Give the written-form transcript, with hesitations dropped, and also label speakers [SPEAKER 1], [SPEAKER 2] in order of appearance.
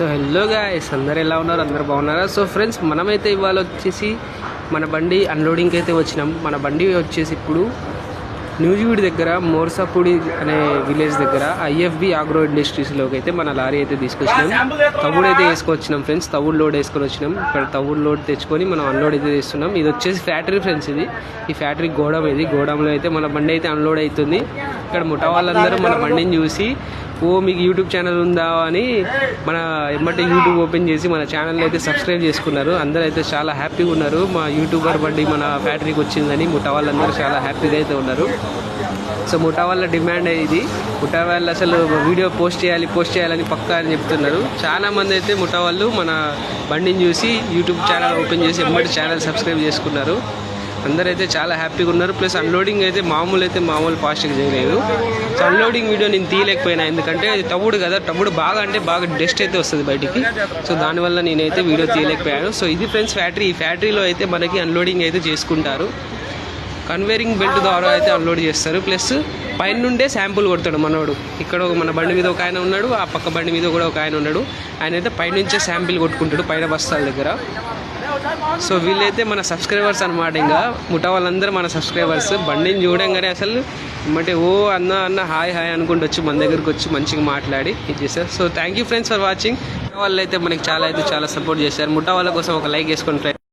[SPEAKER 1] So hello guys, అందరు ఎలా ఉన్నారు? అందరు బాగున్నారా? సో ఫ్రెండ్స్, మనమైతే ఇవాళ వచ్చేసి మన బండి అన్లోడింగ్కి అయితే వచ్చినాం. మన బండి వచ్చేసి ఇప్పుడు న్యూజివీడ్ దగ్గర మోర్సాపూడి అనే విలేజ్ దగ్గర ఐఎఫ్బి ఆగ్రో ఇండస్ట్రీస్లోకి అయితే మన లారీ అయితే తీసుకొచ్చినాం. తవుడు అయితే వేసుకొచ్చినాం ఫ్రెండ్స్. తవుడు లోడ్ వేసుకొని వచ్చినాం. ఇక్కడ తవుడు లోడ్ తెచ్చుకొని మనం అన్లోడ్ అయితే చేస్తున్నాం. ఇది వచ్చేసి ఫ్యాక్టరీ ఫ్రెండ్స్. ఈ ఫ్యాక్టరీ గోడౌన్. గోడౌన్లో అయితే మన బండి అయితే అన్లోడ్ అవుతుంది. ఇక్కడ ముఠా వాళ్ళందరూ మన బండిని చూసి మీకు యూట్యూబ్ ఛానల్ ఉందా అని మన ఎమ్మటి యూట్యూబ్ ఓపెన్ చేసి మన ఛానల్ అయితే సబ్స్క్రైబ్ చేసుకున్నారు. అందరూ అయితే చాలా హ్యాపీగా ఉన్నారు. మా యూట్యూబర్ బండి మన ఫ్యాక్టరీకి వచ్చిందని ముఠా వాళ్ళందరూ చాలా హ్యాపీగా అయితే ఉన్నారు. సో ముఠా వాళ్ళ డిమాండ్ ఇది. ముఠా వాళ్ళు అసలు వీడియో పోస్ట్ చేయాలని పక్కా అని చెప్తున్నారు. చాలామంది అయితే ముఠా వాళ్ళు మన బండిని చూసి యూట్యూబ్ ఛానల్ ఓపెన్ చేసి ఎమ్మటి ఛానల్ సబ్స్క్రైబ్ చేసుకున్నారు. అందరైతే చాలా హ్యాపీగా ఉన్నారు. ప్లస్ అన్లోడింగ్ అయితే మామూలు ఫాస్ట్గా చేయలేదు. సో అన్లోడింగ్ వీడియో నేను తీయలేకపోయినా, ఎందుకంటే తవుడు కదా, తవుడు బాగా డస్ట్ అయితే వస్తుంది బయటికి. సో దానివల్ల నేనైతే వీడియో తీయలేకపోయాను. సో ఇది ఫ్రెండ్స్ ఫ్యాక్టరీ. ఈ ఫ్యాక్టరీలో అయితే మనకి అన్లోడింగ్ అయితే చేసుకుంటారు. కన్వేరింగ్ బెల్ట్ ద్వారా అయితే అన్లోడ్ చేస్తారు. ప్లస్ పైన నుండే శాంపుల్ కొడతాడు మనోడు. ఇక్కడ మన బండి మీద ఒక ఆయన ఉన్నాడు, ఆ పక్క బండి మీద కూడా ఒక ఆయన ఉన్నాడు. ఆయన అయితే పైనుంచే శాంపిల్ కొట్టుకుంటాడు పైన బస్తాల దగ్గర. సో వీళ్ళైతే మన సబ్స్క్రైబర్స్ అనమాట. ఇంకా ముఠా వాళ్ళందరూ మన సబ్స్క్రైబర్స్. బండిని చూడంగానే అసలు అంటే అన్న హాయ్ అనుకుంటూ వచ్చి మన దగ్గరికి వచ్చి మంచిగా మాట్లాడి ఇది చేశారు. So thank you friends for watching. ముఠా వాళ్ళు అయితే మనకి చాలా సపోర్ట్ చేశారు. ముఠా వాళ్ళ కోసం ఒక లైక్ వేసుకొని